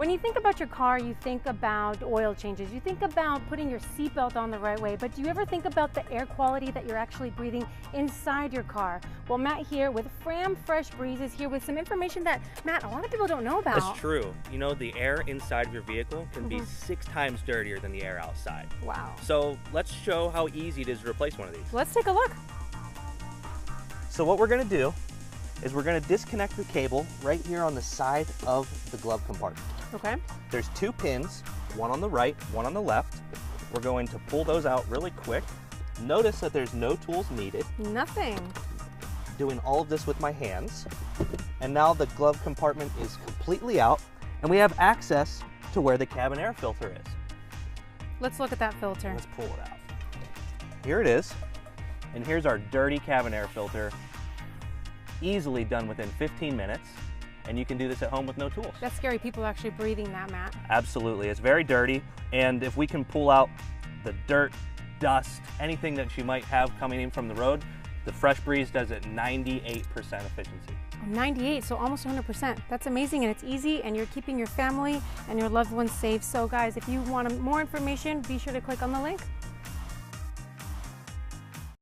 When you think about your car, you think about oil changes, you think about putting your seatbelt on the right way, but do you ever think about the air quality that you're actually breathing inside your car? Well, Matt here with FRAM Fresh Breeze is here with some information that, Matt, a lot of people don't know about. That's true. You know, the air inside of your vehicle can be 6 times dirtier than the air outside. Wow. So let's show how easy it is to replace one of these. Let's take a look. So what we're going to do is we're going to disconnect the cable right here on the side of the glove compartment. Okay. There's 2 pins, one on the right, one on the left. We're going to pull those out really quick. Notice that there's no tools needed. Nothing. Doing all of this with my hands. And now the glove compartment is completely out and we have access to where the cabin air filter is. Let's look at that filter. Let's pull it out. Here it is. And here's our dirty cabin air filter. Easily done within 15 minutes. And you can do this at home with no tools. That's scary, people are actually breathing that, Matt. Absolutely, it's very dirty. And if we can pull out the dirt, dust, anything that you might have coming in from the road, the Fresh Breeze does it 98% efficiency. 98, so almost 100%. That's amazing, and it's easy, and you're keeping your family and your loved ones safe. So guys, if you want more information, be sure to click on the link.